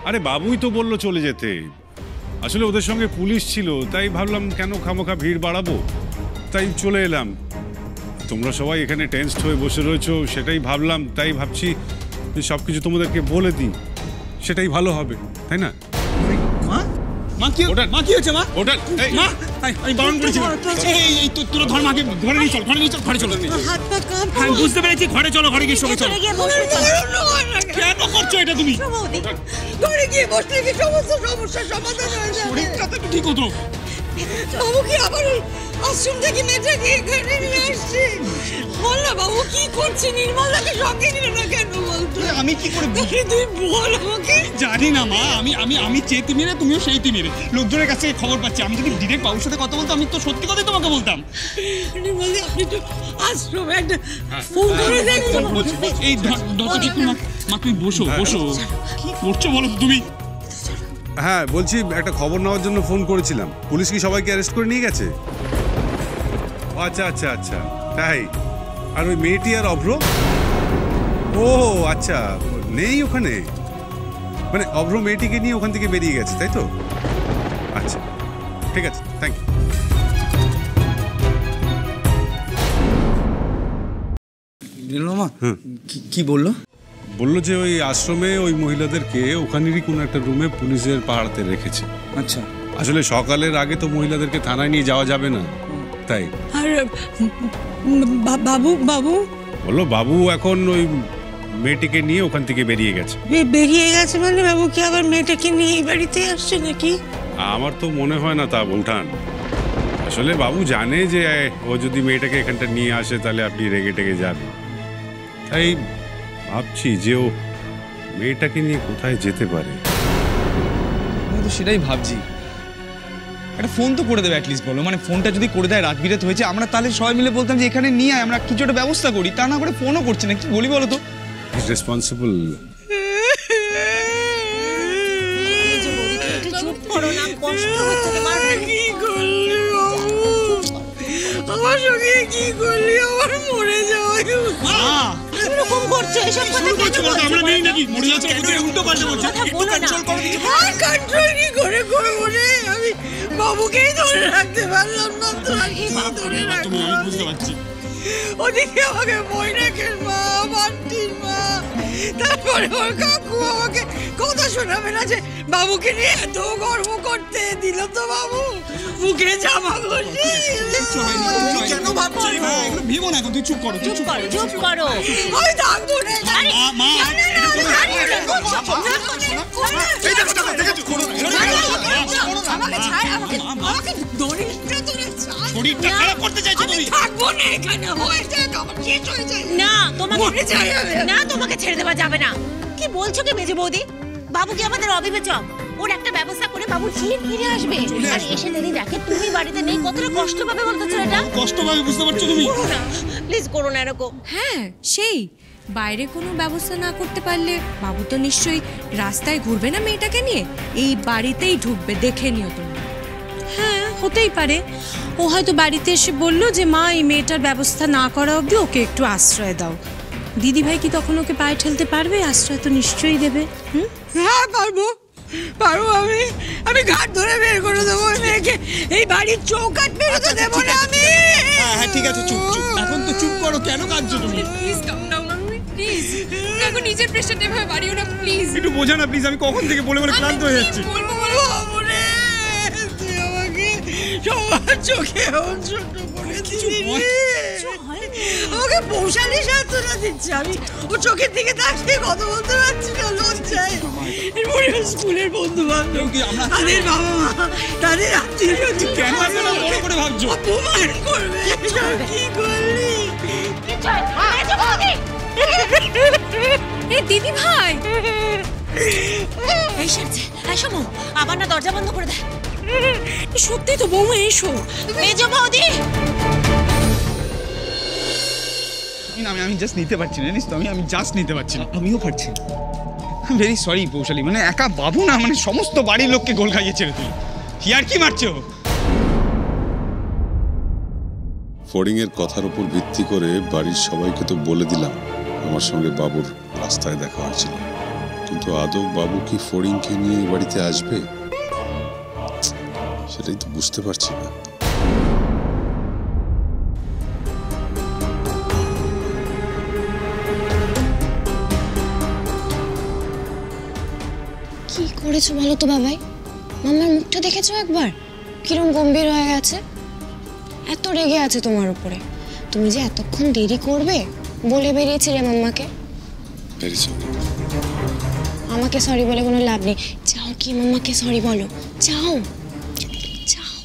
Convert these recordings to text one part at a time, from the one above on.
আরে বাবুই তো বললো চলে যেতে। আসলে ওদের সঙ্গে পুলিশ ছিল, তাই ভাবলাম কেন খামোখা ভিড় বাড়াবো, তাই চলে এলাম। তোমরা সবাই এখানে টেনসড হয়ে বসে রয়েছো, সেটাই ভাবলাম, তাই ভাবছি যে সব কিছু তোমাদেরকে বলে দিই, সেটাই ভালো হবে, তাই না? মা কি হয়েছে মা? ওটা মা আমি বারণ করেছি। এই তোরা ধর মাকে ঘরে নিয়ে চল, ঘরে চলো। হ্যাঁ বুঝতে পেরেছি, ঘরে চলো, ঘরে গিয়ে শোবে চলো। কেন করছো এটা তুমি? ঘরে গিয়ে বসলে কি সমস্ত সমস্যার সমাধান হয়ে যাবে? শরীরটা তো ঠিক হতো। বাবু কি আবার আশ্রম থেকে মেয়েটাকে এখানে নিয়ে আসছে? বল না বাবু কি করছে? নির্মলাকে সঙ্গে নিল না কেন বলতো? আমি কি করে তুই বল আমাকে। জানি না মা, আমি যে তিমিরে, তুমিও সেই তিমিরে। লোকজনের কাছ থেকে খবর পাচ্ছি। আমি যদি ডিরেক্ট বাবুর সাথে কথা বলতাম, আমি তো সত্যি কথাই তোমাকে বলতাম। নির্মলা আপনি তো আশ্রমে একটা ফোন করে দেখুন। এই মা তুমি বসো। কি করছো বলো তুমি? হ্যাঁ বলছি, একটা খবর নেওয়ার জন্য ফোন করেছিলাম। পুলিশ কি সবাইকে অ্যারেস্ট করে নিয়ে গেছে? আচ্ছা তাই। আর ওই মেয়েটি আর অভ্র? ও আচ্ছা, নেই ওখানে, মানে অভ্র মেয়েটিকে নিয়ে ওখান থেকে বেরিয়ে গেছে, তাই তো? আচ্ছা ঠিক আছে, থ্যাংক ইউ। কি বললো? বললো যে ওই আশ্রমে ওই মহিলাদেরকে ওখানেরই কোনো একটা রুমে পুলিশের পাহারাতে রেখেছে। আচ্ছা, আসলে সকালের আগে তো মহিলাদেরকে থানায় নিয়ে যাওয়া যাবে না, তাই। আর বাবু বললো বাবু এখন ওই মেয়েটিকে নিয়ে ওখান থেকে বেরিয়ে গেছে। বেরিয়ে গেছে মানে বাবু কি আবার মেয়েটাকে নিয়ে এই বাড়িতে আসছে নাকি? আমার তো মনে হয় না তা বলঠান। আসলে বাবু জানে যে ও যদি মেয়েটাকে এখানটা নিয়ে আসে তাহলে আপনি রেগে টেগে যাবেন, তাই ভাবছি যে ও মেয়েটাকে নিয়ে কোথায় যেতে পারে। আমি তো সেটাই ভাবছি, একটা ফোন তো করে দেবে অ্যাটলিস্ট, বলো। মানে ফোনটা যদি করে দেয়, রাত বিরাত হয়েছে, আমরা তাহলে সবাই মিলে বলতাম যে এখানে নিয়ে আয়, আমরা কিছু একটা ব্যবস্থা করি। তা না করে ফোনও করছে না, কি বলি বলো তো? রেসপন্সিবল। আমার সঙ্গে কি করলি? আমার মরে যাওয়া এরকম করছে, এসব কথা কেন বলছো? আমরা নেই নাকি? মরে যাচ্ছে বুঝে উল্টো পাল্টে বলছো। একটু কন্ট্রোল করো কিছু। কন্ট্রোল কি করে করব রে? আমি বাবুকেই ধরে রাখতে পারলাম না তো। আর কি ধরে রাখবো? আমি বুঝতে পারছি। ওদিকে আমাকে বৈরাকের মা, বান্টির মা, তারপরে ওর কাকু আমাকে কথা শোনাবে না যে বাবুকে নিয়ে এত গর্ব করতে দিল তো বাবু মুখে জামা খুশি। কেন ভাবছো? ভেবো না, তুই চুপ করো। আমি থাকবো না। মা আমাকে ছাড়, আমাকে দড়িটা ধরে ছাড়। শরীরটা খারাপ করতে চাইছো তুমি? থাকবো না এখানে, হয়ে যাক আমার শেষ হয়ে যায়। না তোমাকে ছেড়ে দেওয়া যাবে না। কি বলছো কি মেজে বৌদি? বাবু কি আমাদের অবিবেচক? ওর একটা ব্যবস্থা করে বাবু ফিরে আসবে। আর এসে যদি দেখে তুমি বাড়িতে নেই, কতটা কষ্ট পাবে বলতো ছেলেটা? কষ্ট পাবে, বুঝতে পারছো তুমি? প্লিজ করো না এরকম। হ্যাঁ, সেই বাইরে কোনো ব্যবস্থা না করতে পারলে বাবু তো নিশ্চয়ই রাস্তায় ঘুরবে না মেয়েটাকে নিয়ে, এই বাড়িতেই ঢুকবে, দেখে নিও তুমি। হ্যাঁ, হতেই পারে ও হয়তো বাড়িতে এসে বললো যে মা এই মেয়েটার ব্যবস্থা না করা অবধি ওকে একটু আশ্রয় দাও। দিদি ভাই কি তখন ওকে পায়ে ঠেলতে পারবে? আশ্রয় তো নিশ্চয়ই দেবে। হ্যাঁ পারবো। আমি ঘাট ধরে বের করে দেবো মেয়েকে, এই বাড়ির চৌকাট বেরোতে দেবো না আমি। হ্যাঁ ঠিক আছে, চুপ। এখন তো চুপ করো, কেন কাঁদছো তুমি? Please calm down please. এখন নিজের প্রেশারটা এভাবে বাড়িও না প্লিজ। একটু বোঝা না প্লিজ, আমি কখন থেকে বলে ক্লান্ত হয়ে যাচ্ছি। তুই আমাকে সবার চোখে ছোট করে দিলি, আমাকে পৌঁছালি সান্ত্বনা দিচ্ছে। আমি ও চোখের দিকে তাকিয়ে কথা বলতে পারছি না লজ্জায়। এরপরে স্কুলের বন্ধু বান্ধব, তাদের বাবা মা, তাদের আত্মীয় কেন বড় করে ভাবছো? অপমান করবে। কি করলি? দিদি ভাই এই সারছে, শোনো আবার না দরজা বন্ধ করে দেয়। সত্যি তো বৌমা, এসো। মেজো বৌদি আমি জাস্ট নিতে পারছি না, জানিস তো, আমি জাস্ট নিতে পারছি না। আমিও পারছি। ভেরি সরি পৌশালী, মানে একা বাবু না, মানে সমস্ত বাড়ির লোককে গোল খাইয়েছে রে তুই। কি আর কি মারছো? ফড়িংয়ের কথার উপর ভিত্তি করে বাড়ির সবাইকে তো বলে দিলাম আমার সঙ্গে বাবুর রাস্তায় দেখা হয়েছিল। কিন্তু আদৌ বাবু কি ফড়িংকে নিয়ে এই বাড়িতে আসবে সেটাই তো বুঝতে পারছি না। কি করেছো বলো তো বাবাই? মাম্মার মুখটা দেখেছো একবার? কিরম গম্ভীর হয়ে গেছে, এত রেগে আছে তোমার উপরে। তুমি যে এতক্ষণ দেরি করবে বলে বেরিয়েছিলে মাম্মাকে। আমাকে সরি বলে কোনো লাভ নেই, যাও কি মাম্মাকে সরি বলো, যাও যাও।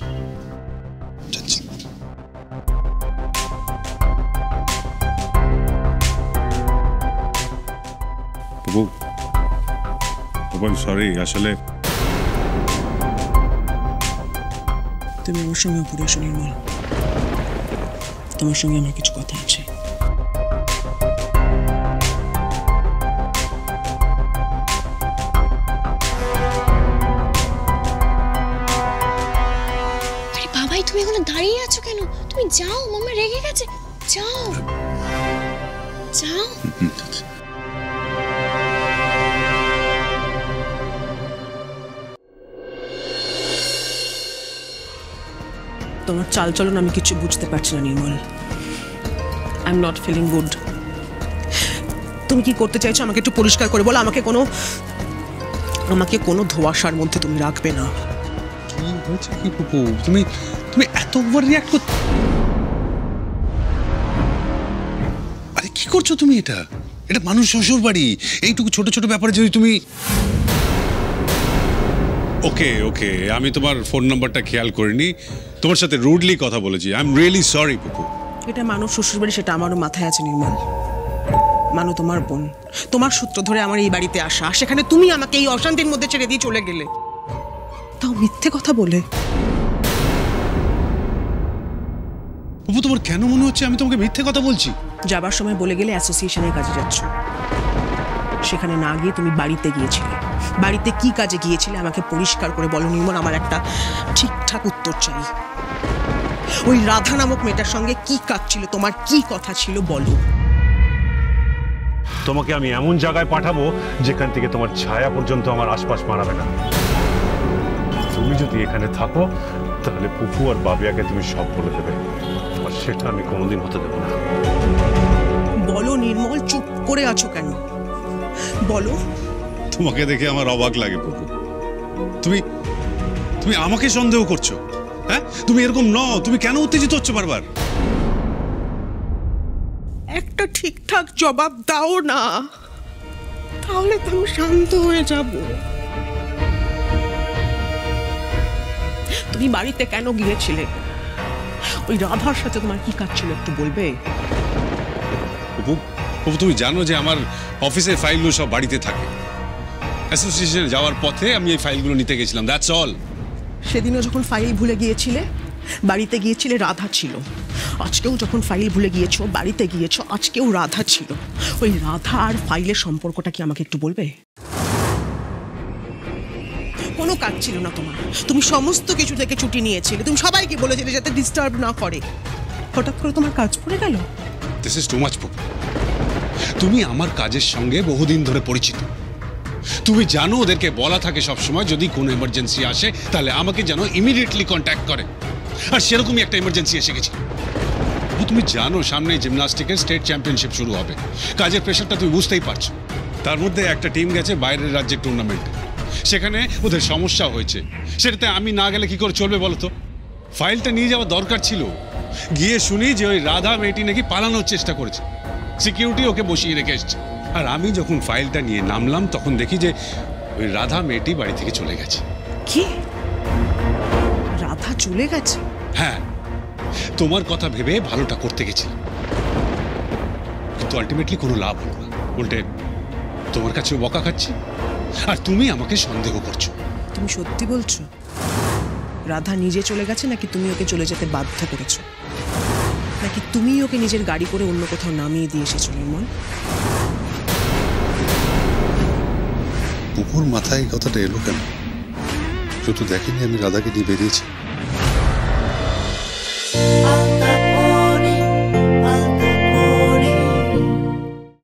সরি, আসলে তুমি আমার সঙ্গে উপরে এসো নির্মল, তোমার সঙ্গে আমার কিছু কথা আছে। আরে বাবাই, তুমি এখনো দাঁড়িয়ে আছো কেন? তুমি যাও, মাম্মা রেগে গেছে, যাও যাও। তোমার চালচলন আমি কিছু বুঝতে পারছি না Nirmal. I am not feeling good. তুমি কি করতে চাইছো আমাকে একটু পরিষ্কার করে বলো। আমাকে কোনো ধোঁয়াশার মধ্যে তুমি রাখবে না। কি হয়েছে কি পুপু? তুমি তুমি এত ওভার রিঅ্যাক্ট কর। আরে কি করছো তুমি? এটা মানুষ শ্বশুর বাড়ি, এইটুকু ছোট ছোট ব্যাপারে যদি তুমি। ওকে ওকে, আমি তোমার ফোন নাম্বারটা খেয়াল করিনি, তোমার সাথে রুডলি কথা বলেছি। I am really sorry পুপু। এটা মানুষ শ্বশুরবাড়ি, সেটা আমারও মাথায় আছে নির্মল। মানু তোমার বোন, তোমার সূত্র ধরে আমার এই বাড়িতে আসা, সেখানে তুমি আমাকে এই অশান্তির মধ্যে ছেড়ে দিয়ে চলে গেলে, তাও মিথ্যে কথা বলে। পুপু, তোমার কেন মনে হচ্ছে আমি তোমাকে মিথ্যে কথা বলছি? যাবার সময় বলে গেলে অ্যাসোসিয়েশনের কাজে যাচ্ছ, সেখানে না গিয়ে তুমি বাড়িতে গিয়েছিলে। বাড়িতে কি কাজে গিয়েছিলে আমাকে পরিষ্কার করে বলো নির্মল, আমার একটা ঠিকঠাক উত্তর চাই। ওই রাধা নামক মেয়েটার সঙ্গে কি কাজ ছিল, তোমার কি কথা ছিল বলো। তোমাকে আমি এমন জায়গায় পাঠাবো যেখান থেকে তোমার ছায়া পর্যন্ত আমার আশপাশ মারাবে না। তুমি যদি এখানে থাকো তাহলে পুপু আর বাবিয়াকে তুমি সব বলে দেবে, আর সেটা আমি কোনোদিন হতে দেবো না। বলো নির্মল, চুপ করে আছো কেন? বলো। তোমাকে দেখে আমার অবাক লাগে পুপু। তুমি তুমি আমাকে সন্দেহ করছো? হ্যাঁ, তুমি এরকম নও। তুমি কেন উত্তেজিত হচ্ছ বারবার? একটা ঠিকঠাক জবাব দাও না, তাহলে তো আমি শান্ত হয়ে যাব। তুমি বাড়িতে কেন গিয়েছিলে? ওই রাধার সাথে তোমার কি কাজ ছিল একটু বলবে? পুপু, তুমি জানো যে আমার অফিসের ফাইলগুলো সব বাড়িতে থাকে। অ্যাসোসিয়েশনে যাওয়ার পথে আমি এই ফাইলগুলো নিতে গেছিলাম, দ্যাটস অল। সেদিনও যখন ফাইল ভুলে গিয়েছিলে, বাড়িতে গিয়েছিলে, রাধা ছিল। আজকেও যখন ফাইল ভুলে গিয়েছো, বাড়িতে গিয়েছো, আজকেও রাধা ছিল। ওই রাধা আর ফাইলের সম্পর্কটা কি আমাকে একটু বলবে? কোনো কাজ ছিল না তোমার, তুমি সমস্ত কিছু থেকে ছুটি নিয়েছিলে, তুমি সবাইকে বলেছিলে যাতে ডিস্টার্ব না করে। হঠাৎ করে তোমার কাজ পড়ে গেল। This is too much পুপু। তুমি আমার কাজের সঙ্গে বহুদিন ধরে পরিচিত। তুমি জানো ওদেরকে বলা থাকে সবসময় যদি কোনো এমার্জেন্সি আসে তাহলে আমাকে যেন ইমিডিয়েটলি কন্ট্যাক্ট করে, আর সেরকমই একটা এমার্জেন্সি এসে গেছে। তুমি জানো সামনে জিমন্যাস্টিকের স্টেট চ্যাম্পিয়নশিপ শুরু হবে, কাজের প্রেশারটা তুমি বুঝতেই পারছো। তার মধ্যে একটা টিম গেছে বাইরের রাজ্যের টুর্নামেন্টে, সেখানে ওদের সমস্যা হয়েছে। সেটাতে আমি না গেলে কি করে চলবে বলো তো? ফাইলটা নিয়ে যাওয়া দরকার ছিল। গিয়ে শুনি যে ওই রাধা মেয়েটি নাকি পালানোর চেষ্টা করেছে, সিকিউরিটি ওকে বসিয়ে রেখে এসছে। আর আমি যখন ফাইলটা নিয়ে নামলাম তখন দেখি যে ওই রাধা মেয়েটি বাড়ি থেকে চলে গেছে। কি? রাধা চলে গেছে? হ্যাঁ, তোমার কথা ভেবে ভালোটা করতে গেছিলাম, কিন্তু আলটিমেটলি কোনো লাভ হলো না। উল্টে তোমার কাছেও বকা খাচ্ছি, আর তুমি আমাকে সন্দেহ করছো। তুমি সত্যি বলছো? রাধা নিজে চলে গেছে নাকি তুমি ওকে চলে যেতে বাধ্য করেছো? নাকি তুমি ওকে নিজের গাড়ি করে অন্য কোথাও নামিয়ে দিয়ে এসেছো নির্মল? পুপুর মাথায় এই কথাটা এলো কেন? শুধু দেখেনি আমি রাধাকে নিয়ে বেরিয়েছি।